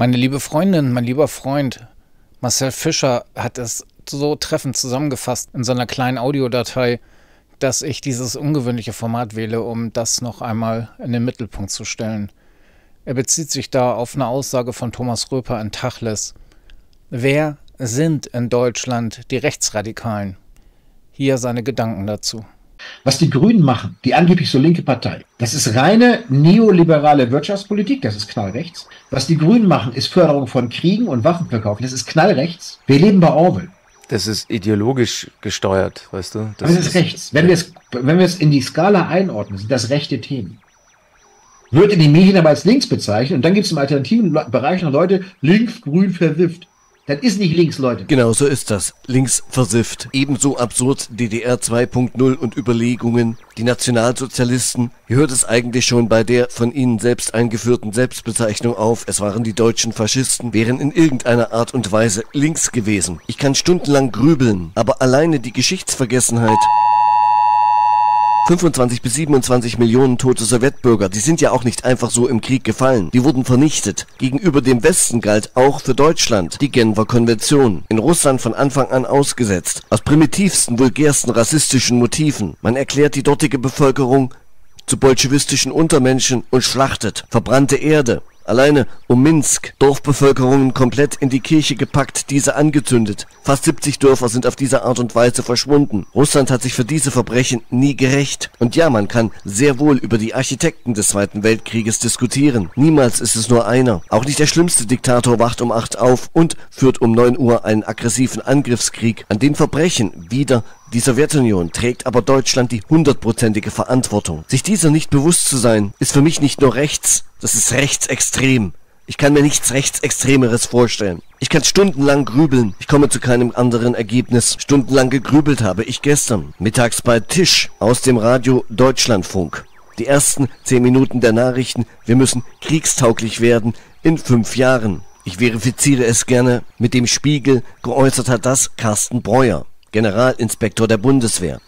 Meine liebe Freundin, mein lieber Freund, Marcel Fischer hat es so treffend zusammengefasst in so einer kleinen Audiodatei, dass ich dieses ungewöhnliche Format wähle, um das noch einmal in den Mittelpunkt zu stellen. Er bezieht sich da auf eine Aussage von Thomas Röper in Tacheles. Wer sind in Deutschland die Rechtsradikalen? Hier seine Gedanken dazu. Was die Grünen machen, die angeblich so linke Partei, das ist reine neoliberale Wirtschaftspolitik, das ist knallrechts. Was die Grünen machen, ist Förderung von Kriegen und Waffenverkauf, das ist knallrechts. Wir leben bei Orwell. Das ist ideologisch gesteuert, weißt du? Das ist rechts. Wenn wir es in die Skala einordnen, sind das rechte Themen. Wird in den Medien aber als links bezeichnet und dann gibt es im alternativen Bereich noch Leute, links, grün, versifft. Das ist nicht links, Leute. Genau so ist das. Links versifft. Ebenso absurd DDR 2.0 und Überlegungen. Die Nationalsozialisten. Hier hört es eigentlich schon bei der von ihnen selbst eingeführten Selbstbezeichnung auf. Es waren die deutschen Faschisten, wären in irgendeiner Art und Weise links gewesen. Ich kann stundenlang grübeln, aber alleine die Geschichtsvergessenheit. 25 bis 27 Millionen tote Sowjetbürger, die sind ja auch nicht einfach so im Krieg gefallen. Die wurden vernichtet. Gegenüber dem Westen galt auch für Deutschland die Genfer Konvention. In Russland von Anfang an ausgesetzt. Aus primitivsten, vulgärsten rassistischen Motiven. Man erklärt die dortige Bevölkerung zu bolschewistischen Untermenschen und schlachtet. Verbrannte Erde. Alleine um Minsk, Dorfbevölkerungen komplett in die Kirche gepackt, diese angezündet. Fast 70 Dörfer sind auf diese Art und Weise verschwunden. Russland hat sich für diese Verbrechen nie gerächt. Und ja, man kann sehr wohl über die Architekten des Zweiten Weltkrieges diskutieren. Niemals ist es nur einer. Auch nicht der schlimmste Diktator wacht um 8 auf und führt um 9 Uhr einen aggressiven Angriffskrieg. An den Verbrechen wieder die Sowjetunion trägt aber Deutschland die 100%ige Verantwortung. Sich dieser nicht bewusst zu sein, ist für mich nicht nur rechts, das ist rechtsextrem. Ich kann mir nichts Rechtsextremeres vorstellen. Ich kann stundenlang grübeln, ich komme zu keinem anderen Ergebnis. Stundenlang gegrübelt habe ich gestern, mittags bei Tisch aus dem Radio Deutschlandfunk. Die ersten 10 Minuten der Nachrichten, wir müssen kriegstauglich werden in 5 Jahren. Ich verifiziere es gerne, mit dem Spiegel geäußert hat das Carsten Breuer, Generalinspektor der Bundeswehr.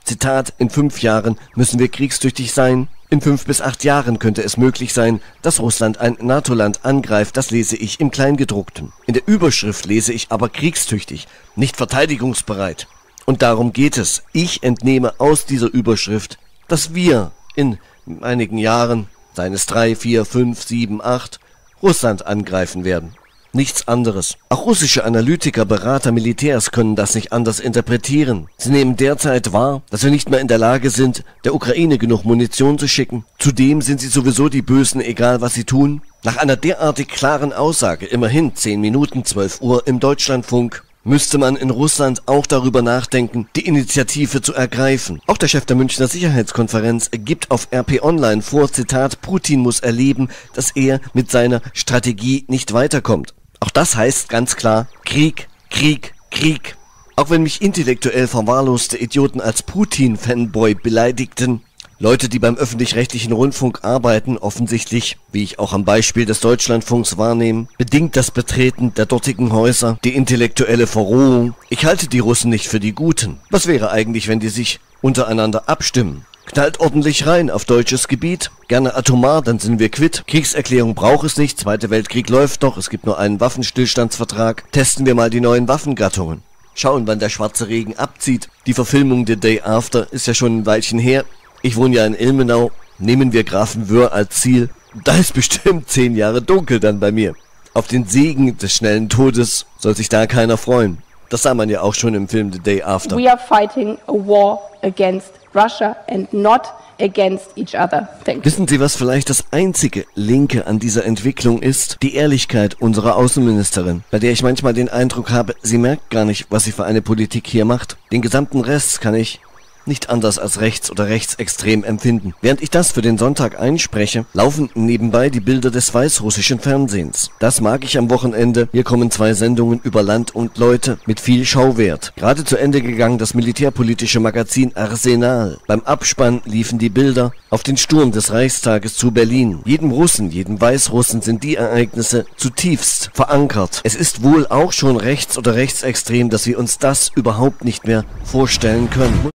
Zitat, in 5 Jahren müssen wir kriegstüchtig sein. In 5 bis 8 Jahren könnte es möglich sein, dass Russland ein NATO-Land angreift. Das lese ich im Kleingedruckten. In der Überschrift lese ich aber kriegstüchtig, nicht verteidigungsbereit. Und darum geht es. Ich entnehme aus dieser Überschrift, dass wir in einigen Jahren, seien es 3, 4, 5, 7, 8, Russland angreifen werden. Nichts anderes. Auch russische Analytiker, Berater, Militärs können das nicht anders interpretieren. Sie nehmen derzeit wahr, dass wir nicht mehr in der Lage sind, der Ukraine genug Munition zu schicken. Zudem sind sie sowieso die Bösen, egal was sie tun. Nach einer derartig klaren Aussage, immerhin 10 Minuten, 12 Uhr im Deutschlandfunk, müsste man in Russland auch darüber nachdenken, die Initiative zu ergreifen. Auch der Chef der Münchner Sicherheitskonferenz gibt auf RP Online vor, Zitat, Putin muss erleben, dass er mit seiner Strategie nicht weiterkommt. Auch das heißt ganz klar Krieg, Krieg, Krieg. Auch wenn mich intellektuell verwahrloste Idioten als Putin-Fanboy beleidigten, Leute, die beim öffentlich-rechtlichen Rundfunk arbeiten, offensichtlich, wie ich auch am Beispiel des Deutschlandfunks wahrnehme, bedingt das Betreten der dortigen Häuser die intellektuelle Verrohung. Ich halte die Russen nicht für die Guten. Was wäre eigentlich, wenn die sich untereinander abstimmen? Knallt ordentlich rein auf deutsches Gebiet. Gerne atomar, dann sind wir quitt. Kriegserklärung braucht es nicht. Zweiter Weltkrieg läuft doch. Es gibt nur einen Waffenstillstandsvertrag. Testen wir mal die neuen Waffengattungen. Schauen, wann der schwarze Regen abzieht. Die Verfilmung The Day After ist ja schon ein Weilchen her. Ich wohne ja in Ilmenau. Nehmen wir Grafenwöhr als Ziel. Da ist bestimmt 10 Jahre dunkel dann bei mir. Auf den Segen des schnellen Todes soll sich da keiner freuen. Das sah man ja auch schon im Film The Day After. We are fighting a war against Russia and not against each other. Thank you. Wissen Sie, was vielleicht das einzige Linke an dieser Entwicklung ist? Die Ehrlichkeit unserer Außenministerin, bei der ich manchmal den Eindruck habe, sie merkt gar nicht, was sie für eine Politik hier macht. Den gesamten Rest kann ich nicht anders als rechts oder rechtsextrem empfinden. Während ich das für den Sonntag einspreche, laufen nebenbei die Bilder des weißrussischen Fernsehens. Das mag ich am Wochenende. Hier kommen 2 Sendungen über Land und Leute mit viel Schauwert. Gerade zu Ende gegangen das militärpolitische Magazin Arsenal. Beim Abspann liefen die Bilder auf den Sturm des Reichstages zu Berlin. Jedem Russen, jedem Weißrussen sind die Ereignisse zutiefst verankert. Es ist wohl auch schon rechts oder rechtsextrem, dass wir uns das überhaupt nicht mehr vorstellen können.